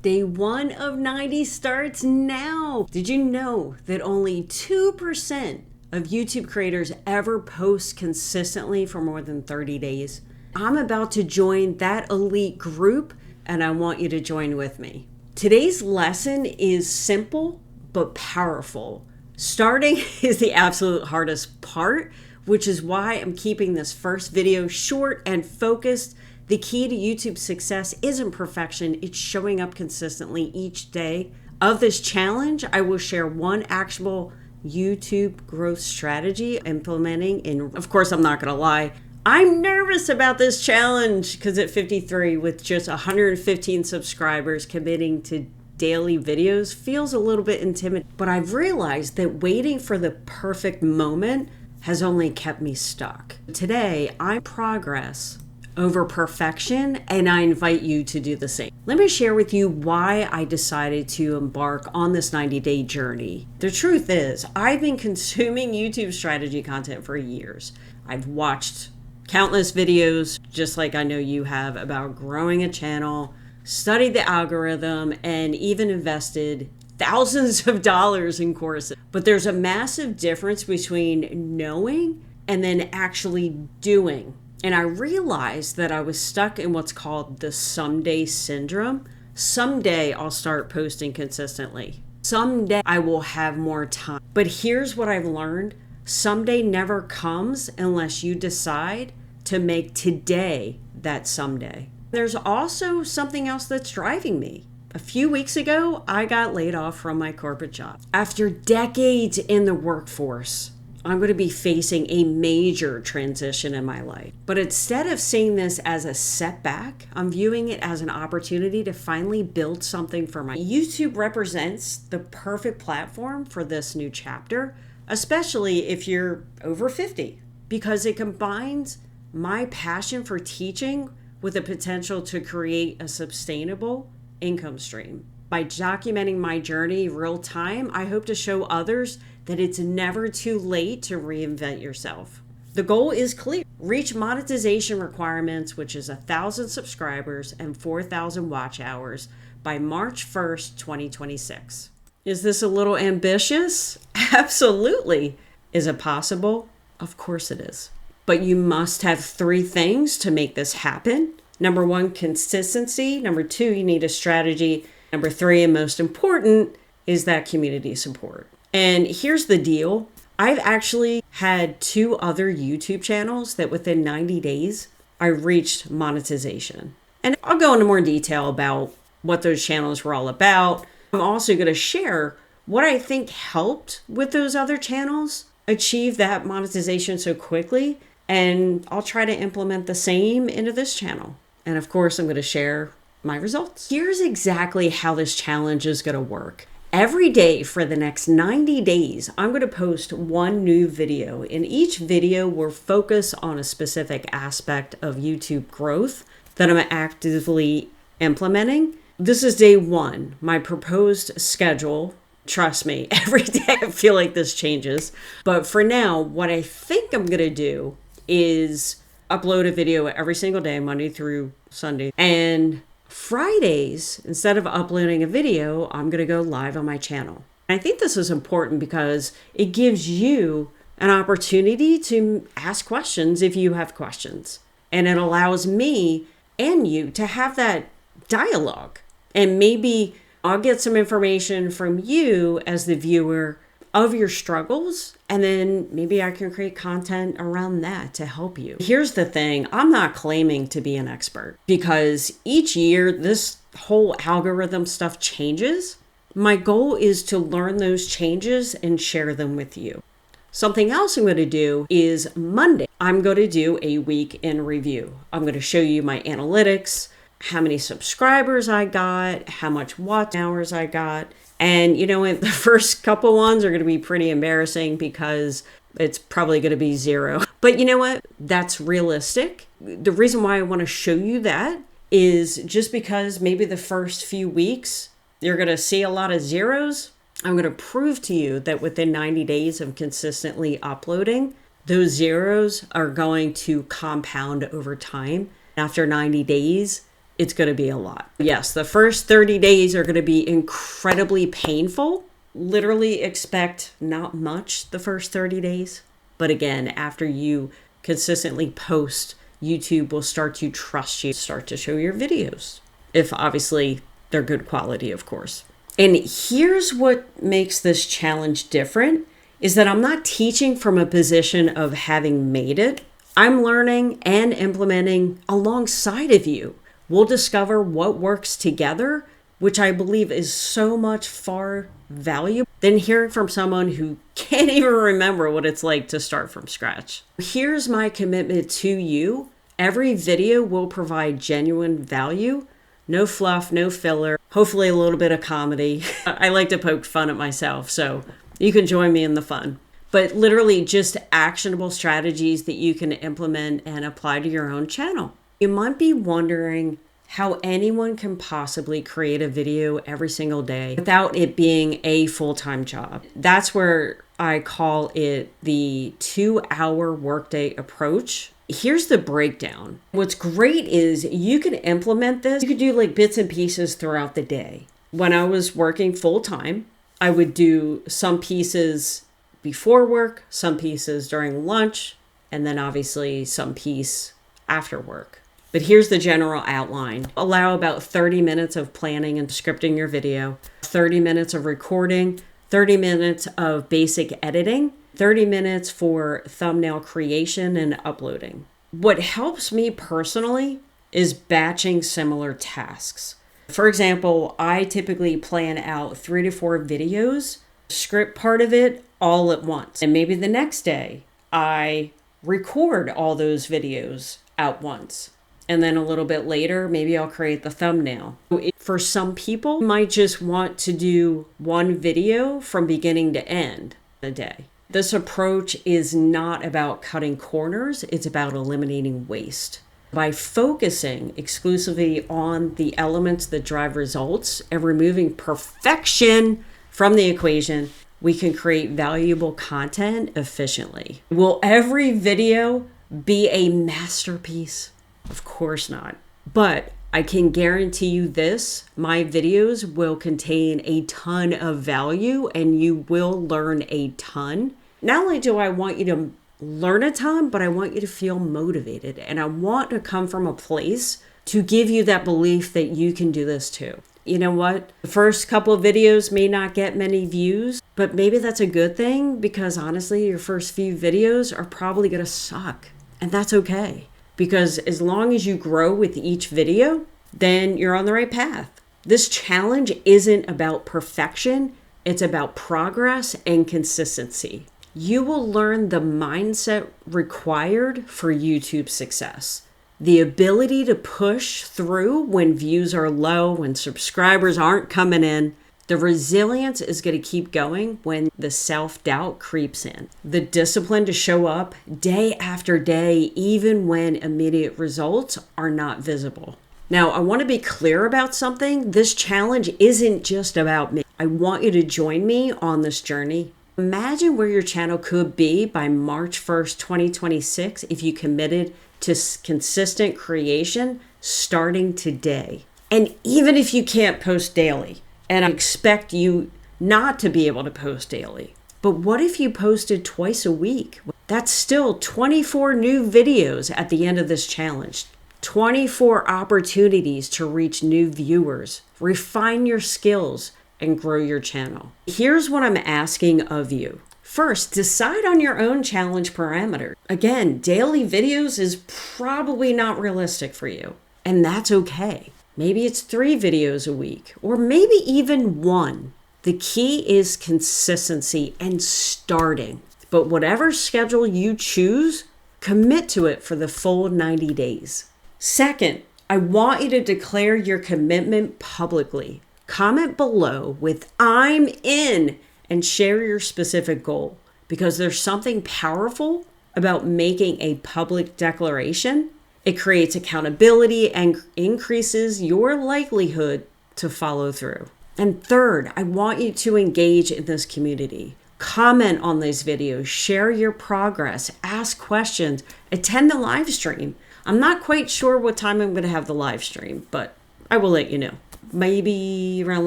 Day 1 of 90 starts now. Did you know that only 2% of YouTube creators ever post consistently for more than 30 days? I'm about to join that elite group, and I want you to join with me. Today's lesson is simple but powerful. Starting is the absolute hardest part, which is why I'm keeping this first video short and focused. The key to YouTube success isn't perfection, it's showing up consistently each day. Of this challenge, I will share one actionable YouTube growth strategy implementing, and of course, I'm not gonna lie, I'm nervous about this challenge because at 53 with just 115 subscribers committing to daily videos feels a little bit intimidating, but I've realized that waiting for the perfect moment has only kept me stuck. Today, I progress over perfection, and I invite you to do the same. Let me share with you why I decided to embark on this 90-day journey. The truth is, I've been consuming YouTube strategy content for years. I've watched countless videos, just like I know you have, about growing a channel, studied the algorithm, and even invested thousands of dollars in courses. But there's a massive difference between knowing and then actually doing. And I realized that I was stuck in what's called the someday syndrome. Someday I'll start posting consistently. Someday I will have more time. But here's what I've learned. Someday never comes unless you decide to make today that someday. There's also something else that's driving me. A few weeks ago, I got laid off from my corporate job. After decades in the workforce, I'm going to be facing a major transition in my life. But instead of seeing this as a setback, I'm viewing it as an opportunity to finally build something for my YouTube represents the perfect platform for this new chapter, especially if you're over 50, because it combines my passion for teaching with the potential to create a sustainable income stream. By documenting my journey real time, I hope to show others that it's never too late to reinvent yourself. The goal is clear. Reach monetization requirements, which is 1,000 subscribers and 4,000 watch hours by March 1st, 2026. Is this a little ambitious? Absolutely. Is it possible? Of course it is. But you must have 3 things to make this happen. Number 1, consistency. Number 2, you need a strategy. Number 3, and most important, is that community support. And here's the deal. I've actually had 2 other YouTube channels that within 90 days, I reached monetization. And I'll go into more detail about what those channels were all about. I'm also going to share what I think helped with those other channels achieve that monetization so quickly. And I'll try to implement the same into this channel. And of course, I'm going to share my results. Here's exactly how this challenge is going to work. Every day for the next 90 days, I'm going to post one new video. In each video, we'll focus on a specific aspect of YouTube growth that I'm actively implementing. This is day 1, my proposed schedule. Trust me, every day I feel like this changes. But for now, what I think I'm going to do is upload a video every single day, Monday through Sunday. And Fridays, instead of uploading a video, I'm going to go live on my channel. I think this is important because it gives you an opportunity to ask questions if you have questions. And it allows me and you to have that dialogue. And maybe I'll get some information from you as the viewer of your struggles, and then maybe I can create content around that to help you. Here's the thing, I'm not claiming to be an expert because each year this whole algorithm stuff changes. My goal is to learn those changes and share them with you. Something else I'm going to do is Monday, I'm going to do a week in review. I'm going to show you my analytics, how many subscribers I got, how much watch hours I got. And you know what, the first couple ones are going to be pretty embarrassing because it's probably going to be 0. But you know what? That's realistic. The reason why I want to show you that is just because maybe the first few weeks, you're going to see a lot of zeros. I'm going to prove to you that within 90 days of consistently uploading, those zeros are going to compound over time. After 90 days, it's going to be a lot. Yes, the first 30 days are going to be incredibly painful. Literally expect not much the first 30 days. But again, after you consistently post, YouTube will start to trust you, start to show your videos. If obviously they're good quality, of course. And here's what makes this challenge different is that I'm not teaching from a position of having made it. I'm learning and implementing alongside of you. We'll discover what works together, which I believe is so much far valuable than hearing from someone who can't even remember what it's like to start from scratch. Here's my commitment to you. Every video will provide genuine value. No fluff, no filler, hopefully a little bit of comedy. I like to poke fun at myself, so you can join me in the fun. But literally just actionable strategies that you can implement and apply to your own channel. You might be wondering how anyone can possibly create a video every single day without it being a full-time job. That's where I call it the 2-hour workday approach. Here's the breakdown. What's great is you can implement this. You could do like bits and pieces throughout the day. When I was working full-time, I would do some pieces before work, some pieces during lunch, and then obviously some piece after work. But here's the general outline. Allow about 30 minutes of planning and scripting your video, 30 minutes of recording, 30 minutes of basic editing, 30 minutes for thumbnail creation and uploading. What helps me personally is batching similar tasks. For example, I typically plan out 3 to 4 videos, script part of it all at once. And maybe the next day I record all those videos at once. And then a little bit later, maybe I'll create the thumbnail. For some people, you might just want to do one video from beginning to end a day. This approach is not about cutting corners. It's about eliminating waste. By focusing exclusively on the elements that drive results and removing perfection from the equation, we can create valuable content efficiently. Will every video be a masterpiece? Of course not. But I can guarantee you this, my videos will contain a ton of value and you will learn a ton. Not only do I want you to learn a ton, but I want you to feel motivated. And I want to come from a place to give you that belief that you can do this too. You know what? The first couple of videos may not get many views, but maybe that's a good thing because honestly, your first few videos are probably going to suck. And that's okay. Because as long as you grow with each video, then you're on the right path. This challenge isn't about perfection. It's about progress and consistency. You will learn the mindset required for YouTube success. The ability to push through when views are low, when subscribers aren't coming in. The resilience is going to keep going when the self-doubt creeps in. The discipline to show up day after day, even when immediate results are not visible. Now, I want to be clear about something. This challenge isn't just about me. I want you to join me on this journey. Imagine where your channel could be by March 1st, 2026 if you committed to consistent creation starting today. And even if you can't post daily, and I expect you not to be able to post daily. But what if you posted twice a week? That's still 24 new videos at the end of this challenge. 24 opportunities to reach new viewers, refine your skills, and grow your channel. Here's what I'm asking of you. First, decide on your own challenge parameter. Again, daily videos is probably not realistic for you, and that's okay. Maybe it's 3 videos a week, or maybe even 1. The key is consistency and starting. But whatever schedule you choose, commit to it for the full 90 days. Second, I want you to declare your commitment publicly. Comment below with "I'm in" and share your specific goal, because there's something powerful about making a public declaration. It creates accountability and increases your likelihood to follow through. And third, I want you to engage in this community. Comment on these videos, share your progress, ask questions, attend the live stream. I'm not quite sure what time I'm going to have the live stream, but I will let you know. Maybe around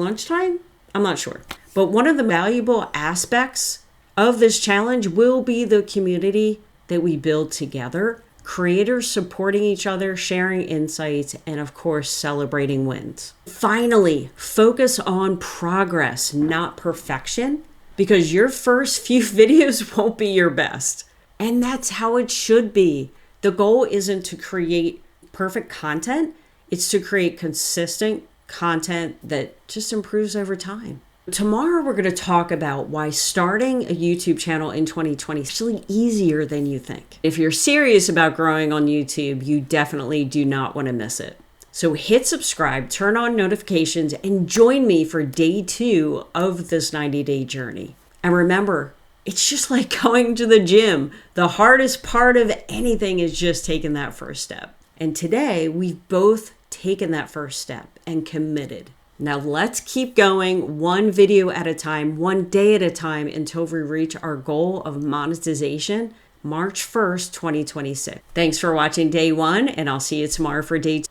lunchtime? I'm not sure. But one of the valuable aspects of this challenge will be the community that we build together. Creators supporting each other, sharing insights, and of course, celebrating wins. Finally, focus on progress, not perfection, because your first few videos won't be your best. And that's how it should be. The goal isn't to create perfect content, it's to create consistent content that just improves over time. Tomorrow, we're going to talk about why starting a YouTube channel in 2020 is actually easier than you think. If you're serious about growing on YouTube, you definitely do not want to miss it. So hit subscribe, turn on notifications, and join me for day 2 of this 90-day journey. And remember, it's just like going to the gym. The hardest part of anything is just taking that first step. And today, we've both taken that first step and committed. Now let's keep going one video at a time, one day at a time until we reach our goal of monetization, March 1st, 2026. Thanks for watching day 1, and I'll see you tomorrow for day 2.